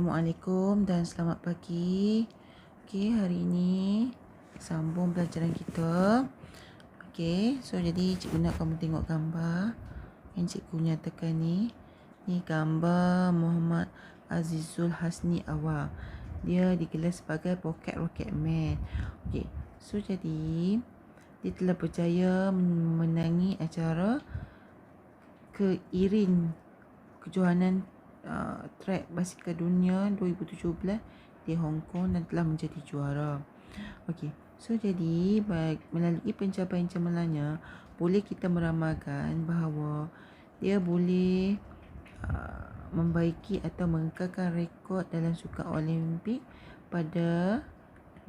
Assalamualaikum dan selamat pagi. Okey, hari ini sambung pelajaran kita. Okey, so jadi cikgu nak kamu tengok gambar yang cikgu nyatakan ni. Ni gambar Muhammad Azizul Hasni Awang. Dia digelar sebagai Pocket Rocket Man. Okey, so jadi dia telah berjaya memenangi acara kejohanan trek basikal dunia 2017 di Hong Kong dan telah menjadi juara. Okey, so jadi melalui pencapaian cemerlangnya boleh kita meramalkan bahawa dia boleh membaiki atau mengekalkan rekod dalam sukan Olimpik pada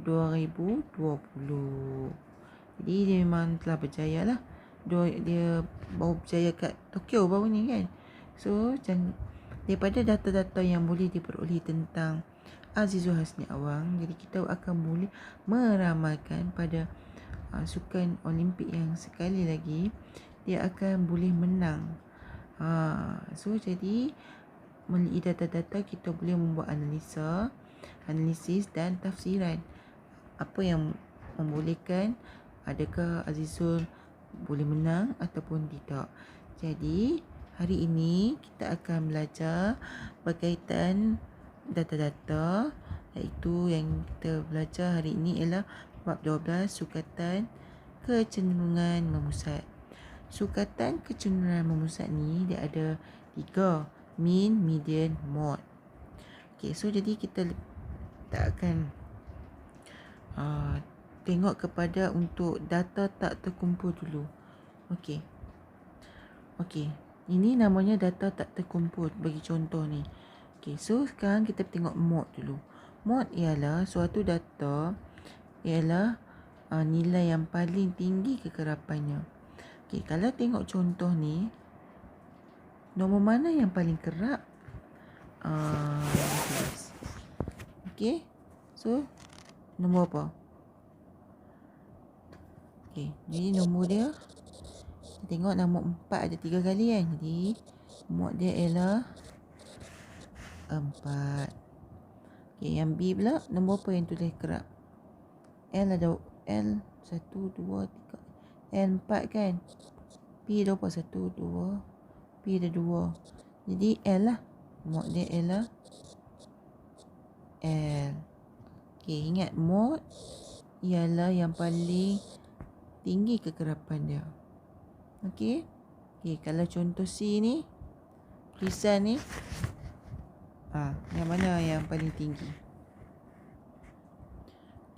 2020. Jadi dia memang telah berjaya lah. Dia baru berjaya kat Tokyo baru ni kan. So daripada data-data yang boleh diperoleh tentang Azizul Hasni Awang, jadi kita akan boleh meramalkan pada sukan Olimpik yang sekali lagi dia akan boleh menang. So jadi melalui data-data kita boleh membuat analisis dan tafsiran apa yang membolehkan adakah Azizul boleh menang ataupun tidak. Jadi hari ini kita akan belajar berkaitan data-data, iaitu yang kita belajar hari ini ialah bab 12 sukatan kecenderungan memusat. Sukatan kecenderungan memusat ni dia ada 3, mean, median, mode. Okey, so jadi kita akan tengok kepada untuk data tak terkumpul dulu. Okey. Ini namanya data tak terkumpul bagi contoh ni. Okey, so sekarang kita tengok mode dulu. Mode ialah suatu data ialah nilai yang paling tinggi kekerapannya. Okey, kalau tengok contoh ni, nombor mana yang paling kerap? Okey. So nombor apa? Okey, jadi nombor dia kita tengok nombor 4 ada 3 kali kan. Jadi mod dia ialah 4. Okey, yang B pula nombor apa yang tulis kerap? L ada L 1 2 3. L 4 kan. P ada apa? 1 2. P ada 2. Jadi L lah. Mod dia ialah L. Okey, ingat mod ialah yang paling tinggi kekerapan dia. Okey. Kalau contoh C ni, tulisan ni, yang mana yang paling tinggi?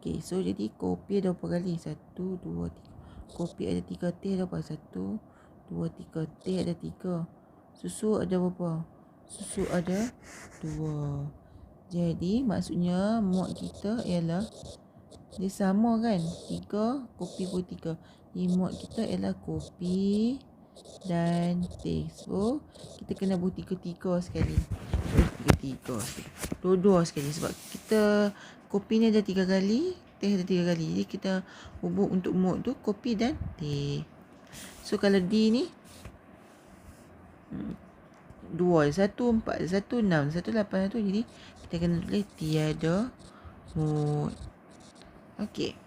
Okey, so jadi kopi ada berapa kali? 1 2 3. Kopi ada 3, teh ada berapa? 1 2 3. Teh ada 3. Susu ada berapa? Susu ada 2. Jadi maksudnya mod kita ialah dia sama kan? 3, kopi pun 3. Jadi mod kita ialah kopi dan teh. So kita kena buat 3 sekali. 2 sekali sebab kita kopi ni ada 3 kali, teh ada 3 kali. Jadi kita hubung untuk mod tu kopi dan teh. So kalau D ni 2, 1 4, 1 6, 1 8 tu, jadi kita kena tulis tiada mod. Okey.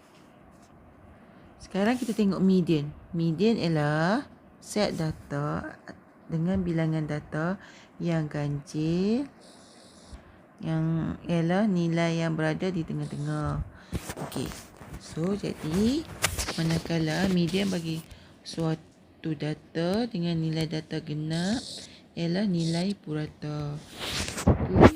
Sekarang kita tengok median. Median ialah set data dengan bilangan data yang ganjil, yang ialah nilai yang berada di tengah-tengah. Okey. So jadi manakala median bagi suatu data dengan nilai data genap ialah nilai purata. Okey.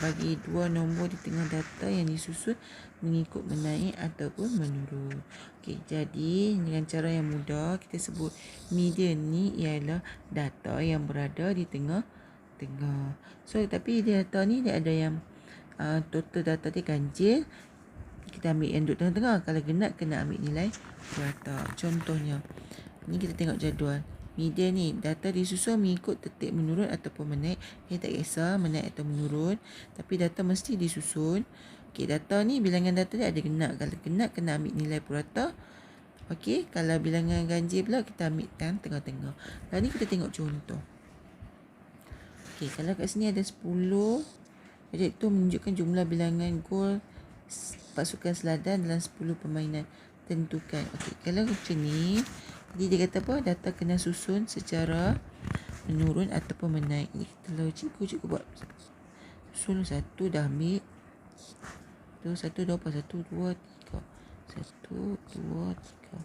Bagi dua nombor di tengah data yang disusun mengikut menaik ataupun menurun. Okey, jadi dengan cara yang mudah kita sebut median ni ialah data yang berada di tengah-tengah. So tapi data ni dia ada yang total data dia ganjil. Kita ambil yang duduk tengah-tengah. Kalau genap kena ambil nilai purata. Contohnya, ni kita tengok jadual. Median ni data disusun mengikut tertib menurun ataupun menaik. Kita tak kisah menaik atau menurun, tapi data mesti disusun. Okey, data ni bilangan data dia ada genap. Kalau genap kena ambil nilai purata. Okey, kalau bilangan ganjil pula kita ambil yang tengah-tengah. Lalu ni kita tengok contoh. Okey, kalau kat sini ada 10, Projek tu menunjukkan jumlah bilangan gol pasukan selatan dalam 10 permainan. Tentukan. Okey, kalau macam ni, jadi dia kata apa? Data kena susun secara menurun ataupun menaik. Ni kalau cikgu buat susun satu dah ambil. Tu satu dah apa? Satu, dua, tiga. Satu, dua, tiga.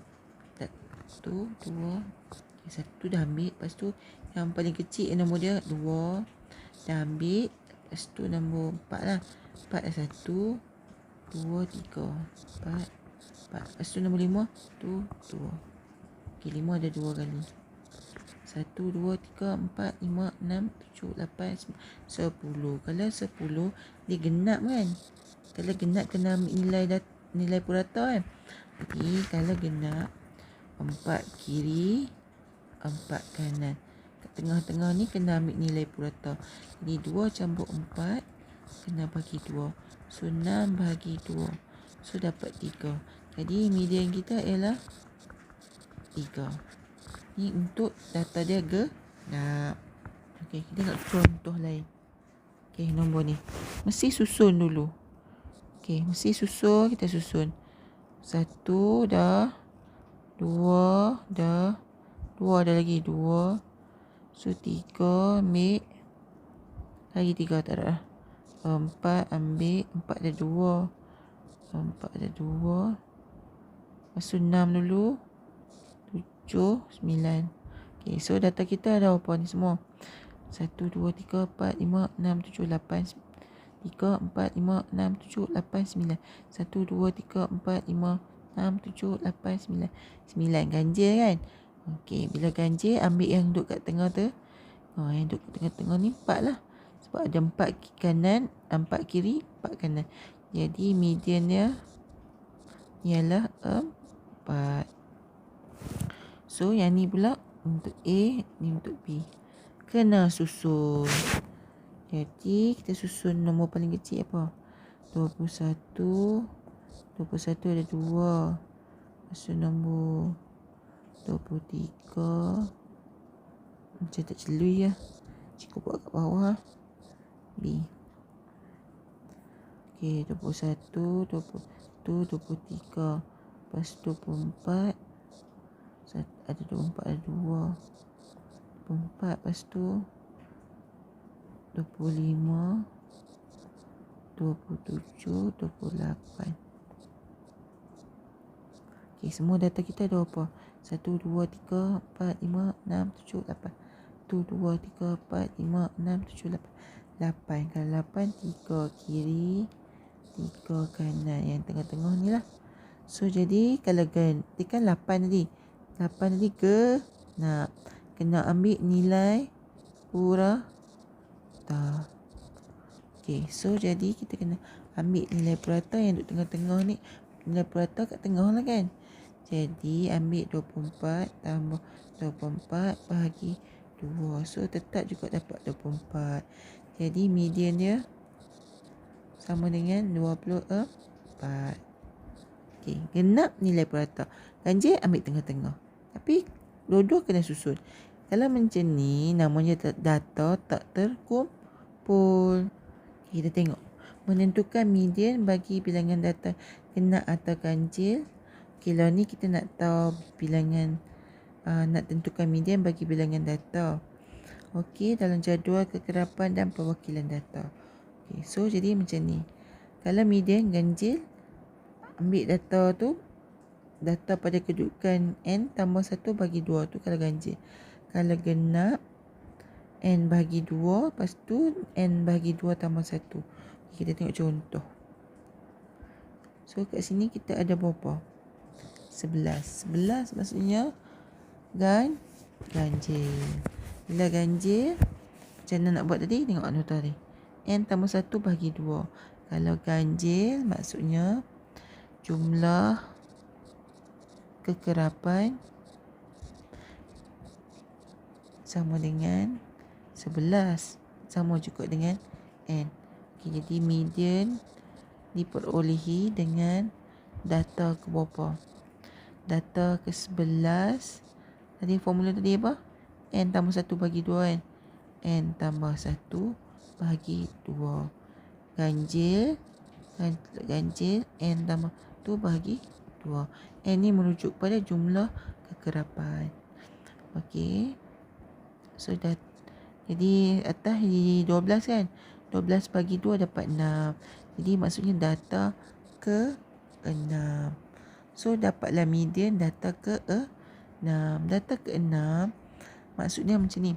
Satu, dua. Okay, satu dah ambil. Lepas tu yang paling kecil nombor dia 2. Dah ambil. Lepas tu nombor 4 lah. 4 dah 1, 2, 3, 4. Lepas tu nombor 5 tu 2. Okey, 5 ada 2 kali. 1, 2, 3, 4, 5, 6, 7, 8, 9, 10. Kalau 10 dia genap kan? Kalau genap kena ambil nilai purata kan? Jadi kalau genap 4 kiri, 4 kanan. Kat tengah-tengah ni kena ambil nilai purata. Jadi 2 campur 4 kena bagi 2. So 6 bagi 2. So dapat 3. Jadi median kita ialah 3. Ni untuk data dia genap. Okey, kita nak contoh lain. Okey, nombor ni. Mesti susun dulu. Okey, mesti susun. Kita susun. 1 dah. 2 dah. 2 ada lagi. 2. So 3 ambil. Lagi 3 tak ada. 4 ambil. 4 ada 2. 4 ada 2. Lepas tu 6 dulu. 7, 9. Okay, so data kita ada apa ni semua? 1, 2, 3, 4, 5, 6, 7, 8, 3, 4, 5, 6, 7, 8, 9. 1, 2, 3, 4, 5, 6, 7, 8, 9. 9 ganjil kan? Okey, bila ganjil ambil yang duduk kat tengah tu. Yang duduk kat tengah-tengah ni 4 lah. Sebab ada 4 kanan, 4 kiri, 4 kanan. Jadi median dia ialah 4. So yang ni pula untuk A, ni untuk B. Kena susun. Jadi kita susun nombor paling kecil apa? 21. 21 ada 2. Lepas tu nombor 23. Macam tak celui lah. Cikgu buat kat bawah. B. Okey, 21, 22, 23. Lepas 24. Ada 24, ada 2. 24, lepas tu 25, 27, 28. Okey, semua data kita ada apa? 1, 2, 3, 4, 5, 6, 7, 8. 1, 2, 3, 4, 5, 6, 7, 8. 8. Kalau 8, 3 kiri, 3 kanan. Yang tengah-tengah ni lah. So, jadi kalau ganti kan 8 tadi. 8 tadi kena ambil nilai purata. Okey, so jadi kita kena ambil nilai purata yang duduk tengah-tengah ni. Nilai purata kat tengah lah kan. Jadi ambil 24 tambah 24 bahagi 2. So tetap juga dapat 24. Jadi median dia sama dengan 24. Okey, genap nilai purata. Ganjil ambil tengah-tengah. Tapi dua-dua kena susun. Kalau macam ni namanya data tak terkumpul. Okay, kita tengok. Menentukan median bagi bilangan data genap atau ganjil. Okay, lah ni kita nak tahu bilangan, nak tentukan median bagi bilangan data. Okey, dalam jadual kekerapan dan perwakilan data. Okay, so jadi macam ni. Kalau median ganjil, ambil data tu, data pada kedudukan N tambah 1 bagi 2 tu kalau ganjil. Kalau genap, N bagi 2, lepas tu N bagi 2 tambah 1. Kita tengok contoh. So kat sini kita ada berapa? 11. 11 maksudnya ganjil. Bila ganjil, macam mana nak buat tadi? Tengok nota ni. N tambah 1 bagi 2. Kalau ganjil maksudnya jumlah kekerapan sama dengan 11. Sama juga dengan N. Okay, jadi median diperolehi dengan data ke berapa? Data ke 11. Tadi formula tadi apa? N tambah 1 bagi 2 kan? N tambah 1 bagi 2. ganjil, N tambah 2 bahagi 2. N ni merujuk pada jumlah kekerapan. Okey. So jadi atas jadi 12 kan. 12 bagi 2 dapat 6. Jadi maksudnya data ke 6. So dapatlah median data ke 6. Data ke 6 maksudnya macam ni.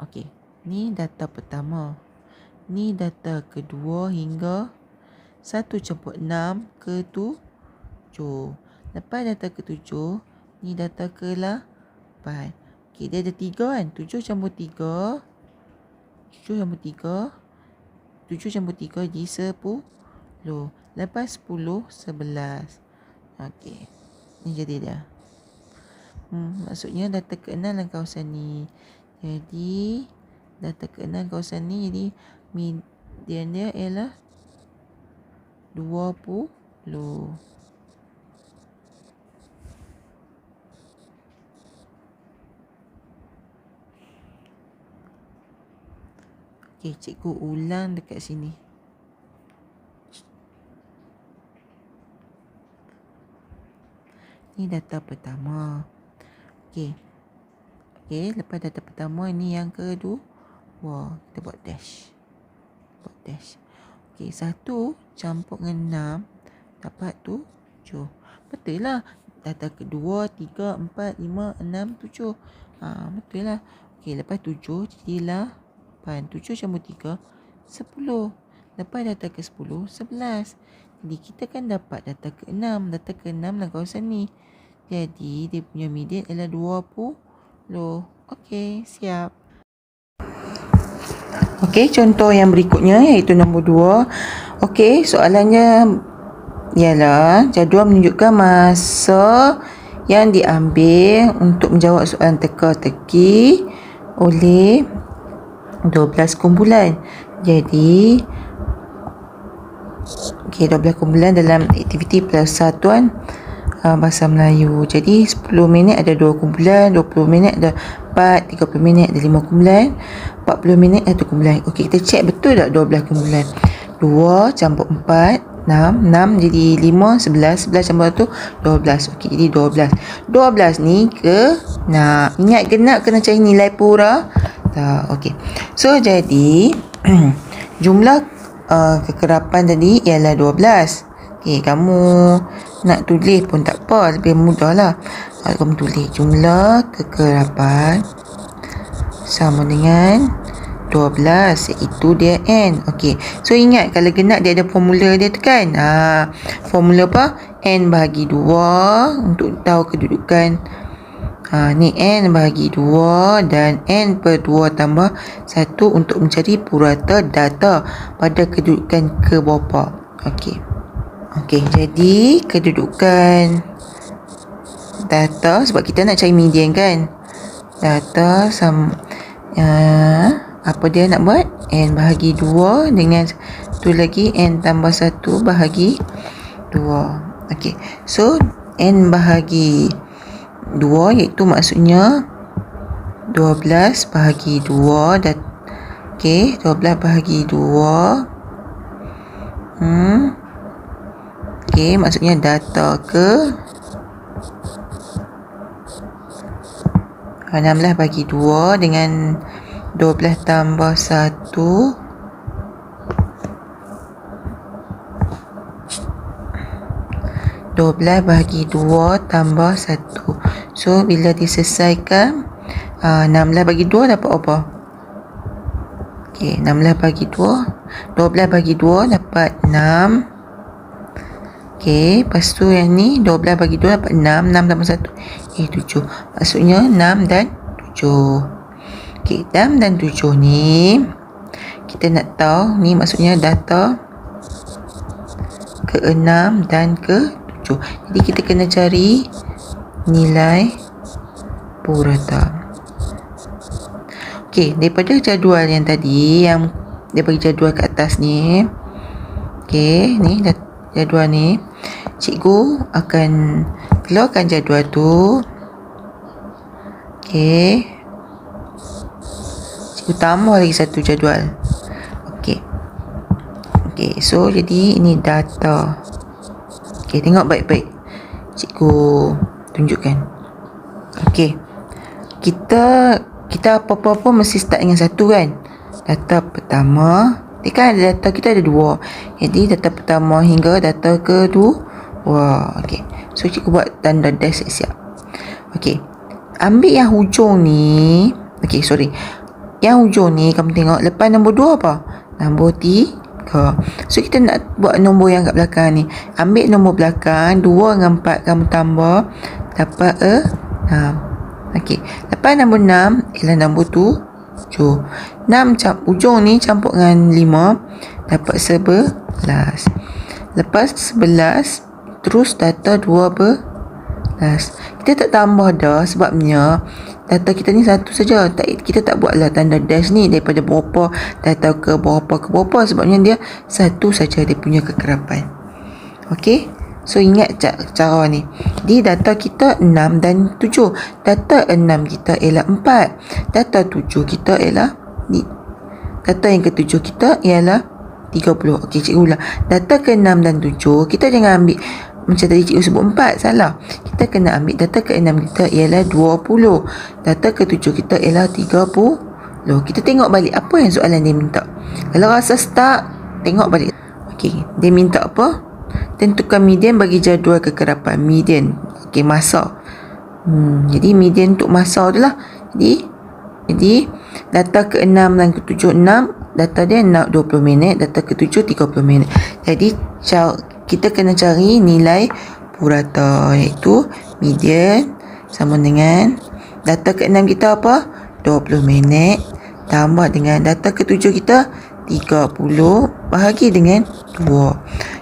Okey, ni data pertama. Ni data kedua hingga 1/6 ke 7. Lepas data ke 7, ni data ke 8. Okey, dia ada 3 kan? 7 campur 3. 7 campur 3. 7 campur 3 jadi 10. Lepas 10, 11. Okey, ni jadi dah. Maksudnya data ke-6 dalam kawasan ni. Jadi data ke-6 kawasan ni, jadi median dia ialah 20. Okey, cikgu ulang dekat sini. Ni data pertama. Okey, lepas data pertama, ni yang kedua. Kita buat dash. Okey, 1 campur dengan 6 dapat 7. Betul lah. Data kedua, 3, 4, 5, 6, 7. Betul lah. Okey, lepas 7 jadilah 8. 7 campur 3, 10. Lepas data ke 10, 11. Jadi kita kan dapat data ke-6. Data ke-6 dalam kawasan ni. Jadi dia punya median ialah 20. Okey, siap. Okey, contoh yang berikutnya iaitu nombor 2. Okey, soalannya ialah jadual menunjukkan masa yang diambil untuk menjawab soalan teka-teki oleh 12 kumpulan. Jadi 12 kumpulan dalam aktiviti persatuan bahasa Melayu. Jadi 10 minit ada 2 kumpulan, 20 minit ada 4, 30 minit ada 5 kumpulan, 40 minit ada 1 kumpulan. Okey, kita cek betul tak 12 kumpulan. 2 campur 4, 6. 6 jadi 5, 11. 11 campur 1, 12. Okey, jadi 12. 12 ni genap. Ingat genap kena cari nilai pura. Okey. So, jadi jumlah kekerapan tadi ialah 12. Okey, kamu nak tulis pun tak apa, lebih mudah lah. Kamu tulis jumlah kekerapan sama dengan 12, iaitu dia N. Okey, so ingat kalau genap dia ada formula dia tu kan. Formula apa? N bahagi 2 untuk tahu kedudukan. Ni N bahagi 2 dan N per 2 tambah 1 untuk mencari purata data pada kedudukan ke berapa. Okey, jadi kedudukan data, sebab kita nak cari median kan. Data sama apa dia nak buat? N bahagi 2 dengan tu lagi N tambah 1 bahagi 2. Okey, so N bahagi 2 iaitu maksudnya 12 bahagi 2 dan okey, 12 bahagi 2. Okey, maksudnya data ke 16 bagi 2 dengan 12 tambah 1. 12 bagi 2 tambah 1. So, bila diselesaikan 16 bagi 2 dapat apa? Okey, 16 bagi 2, 12 bagi 2 dapat 6. Okey, lepas tu yang ni 12 bagi 2 dapat 6. 6 tambah 1 7. Maksudnya 6 dan 7. Okey, 6 dan 7 ni kita nak tahu, ni maksudnya data ke-6 dan ke-7. Jadi kita kena cari nilai purata. Okey, daripada jadual yang tadi, yang dia bagi jadual kat atas ni. Okey, ni jadual ni. Cikgu akan keluarkan jadual tu. Okey. Cikgu tambah lagi satu jadual. Okey. Okey, so jadi ini data. Okey, tengok baik-baik. Cikgu tunjukkan. Okey. Kita apa-apa mesti start dengan satu kan. Data pertama, kan ada data kita ada dua. Jadi data pertama hingga data kedua. Wah, okey. So cikgu buat tanda dash siap. Okey. Ambil yang hujung ni. Okey, sorry. Yang hujung ni kamu tengok lepas nombor 2 apa? Nombor 3. So kita nak buat nombor yang kat belakang ni. Ambil nombor belakang 2 dengan 4 kamu tambah dapat 6. Okey. Lepas nombor 6 ialah nombor 7. 6 ujung ni campur dengan 5 dapat 11. Lepas 11 terus data 12. Kita tak tambah dah sebabnya data kita ni satu saja. Kita tak buatlah tanda dash ni daripada berapa data ke berapa sebabnya dia satu saja dia punya kekerapan. Okey. So ingat cara ni. Di data kita 6 dan 7. Data 6 kita ialah 4. Data 7 kita ialah data yang ke-7 kita ialah 30. Okey, cikgu ulang. Data ke-6 dan 7 kita jangan ambil macam tadi cikgu sebut 4, salah. Kita kena ambil data ke-6 kita ialah 20. Data ke-7 kita ialah 30. Kita tengok balik apa yang soalan dia minta. Kalau rasa stuck, tengok balik. Okey, dia minta apa? Tentukan median bagi jadual kekerapan. Median. Okey, masa. Jadi median untuk masa tu lah. Jadi data ke-6 dan ke-7 6, data dia 20 minit, data ke-7 30 minit. Jadi kita kena cari nilai purata iaitu median sama dengan data ke-6 kita apa? 20 minit tambah dengan data ke-7 kita 30 bahagi dengan 2.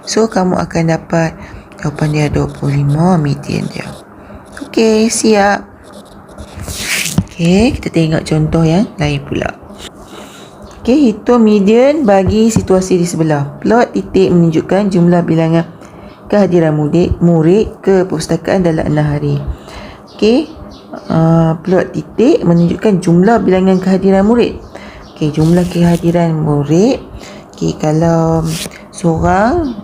So kamu akan dapat jawapan dia 25 median dia. Okey, siap. Okey, kita tengok contoh yang lain pula. Okey, hitung median bagi situasi di sebelah. Plot titik menunjukkan jumlah bilangan kehadiran murid ke perpustakaan dalam 6 hari. Okey, plot titik menunjukkan jumlah bilangan kehadiran murid. Okey, jumlah kehadiran murid. Okey, kalau seorang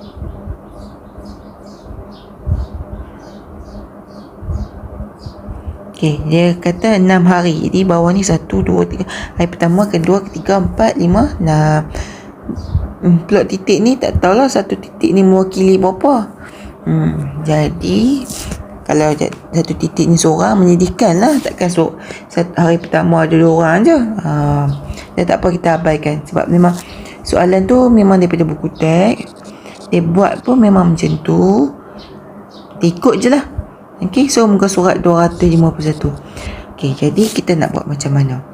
okey, dia kata 6 hari. Jadi bawah ni 1, 2, 3. Hari pertama, kedua, ketiga, 4, 5, 6. Plot titik ni tak tahulah satu titik ni mewakili berapa. Jadi kalau satu titik ni seorang menyedihkan lah. Takkan hari pertama ada 2 orang je. Dan tak apa, kita abaikan. Sebab memang soalan tu memang daripada buku teks. Dia buat pun memang macam tu. Dia ikut je lah. Okey, so muka surat 251. Okey, jadi kita nak buat macam mana?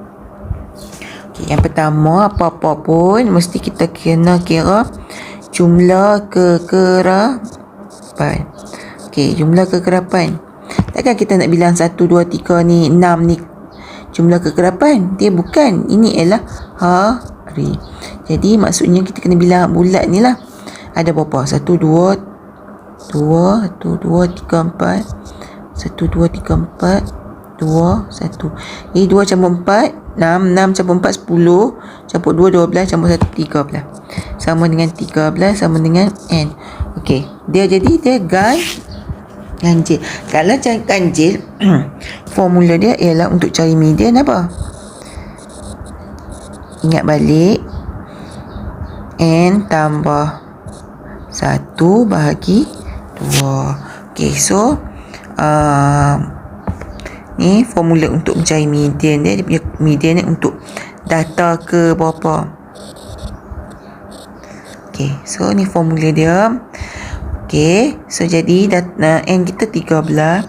Okey, yang pertama, apa-apa pun mesti kita kena kira jumlah kekerapan. Okey, jumlah kekerapan. Takkan kita nak bilang 1, 2, 3 ni, 6 ni jumlah kekerapan. Dia bukan. Ini ialah hari. Jadi maksudnya kita kena bilang bulat ni lah. Ada berapa? 1, 2, 3, 4. 1, 2, 3, 4. 2, 1. Jadi 2 campur 4 6, 6 campur 4 10, campur 2 12, campur 1 13. Sama dengan 13 sama dengan N. Okey, dia ganjil. Kalau cari ganjil formula dia ialah untuk cari median apa? Ingat balik, N tambah 1 bahagi 2. Okey, so ni formula untuk mencari median dia. Dia punya median ni untuk data ke berapa. Okey, so ni formula dia. Okey, so jadi N kita 13.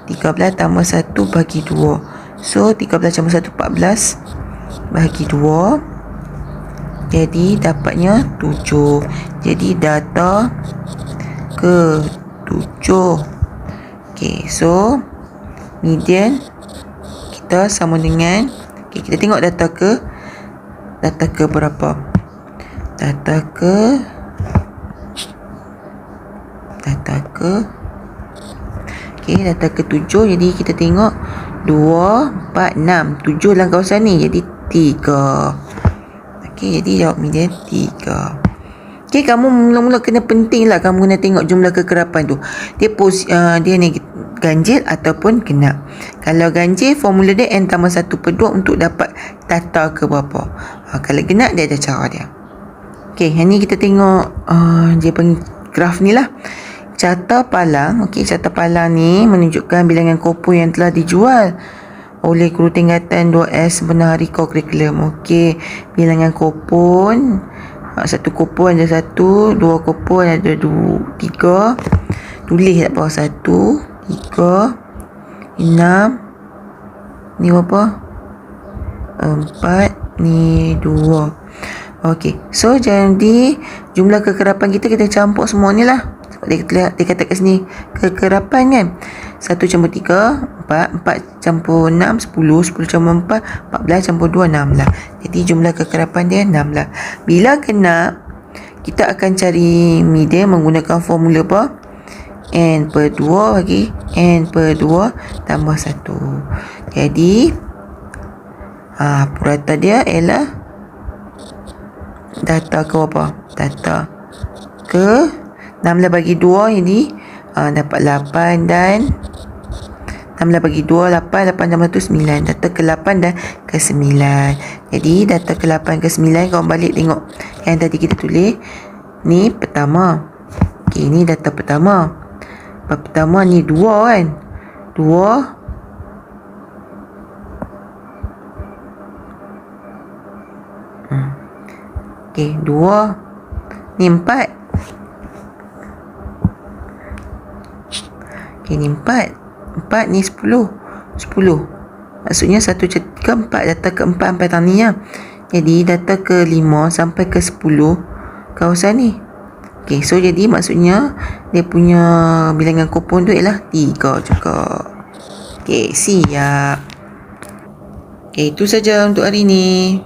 13 tambah 1 bahagi 2. So 13 tambah 1 14 bahagi 2. Jadi dapatnya 7. Jadi data ke 7. Okey, so median kita sama dengan, okey, kita tengok data ke berapa? Data ke okey, data ke 7. Jadi kita tengok 2 4 6 7 dalam kawasan ni. Jadi 3. Okey, jadi jawab median 3. Okey, kamu mula-mula kena penting lah kamu kena tengok jumlah kekerapan tu. Dia ni ganjil ataupun genap. Kalau ganjil, formula dia n tambah 1/2 untuk dapat tata ke berapa. Kalau genap, dia ada cara dia. Okey, yang ni kita tengok dia panggil graf ni lah. Carta palang. Okey, carta palang ni menunjukkan bilangan kupon yang telah dijual oleh guru tingkatan 2S sebenarnya kurikulum. Okey, bilangan kupon. Satu kupon ada 1, 2 kupon ada 2, 3. Tulis kat bawah 1, 3, 6. Ni berapa? 4, ni 2. Okey, so jadi jumlah kekerapan kita campur semua ni lah. Dia kata kat sini kekerapan kan. 1 campur 3, 4, 4 campur 6, 10, 10 campur 4, 14 campur 2, 16. Jadi jumlah kekerapan dia 16. Bila kena, kita akan cari median menggunakan formula apa? N/2 bagi N/2 tambah 1. Jadi purata dia ialah data ke apa? Data ke 16 bagi 2, jadi dapat 8 dan 16 bagi 2, 8, 8 tambah 1, 9. Data ke 8 dan ke 9. Jadi data ke 8 ke 9, kau balik tengok yang tadi kita tulis. Ni pertama. Okey, ni data pertama. Pertama ni 2 kan. 2. Okey, 2. Ni 4. Okey, ni 4. 4 ni 10. 10. Maksudnya 1 ke 4, data ke 4 sampai tang ni lah. Jadi data ke 5 sampai ke 10 kawasan ni. Okey, so jadi maksudnya dia punya bilangan kupon tu ialah 3 juga. Okey, siap. Okey, itu saja untuk hari ni.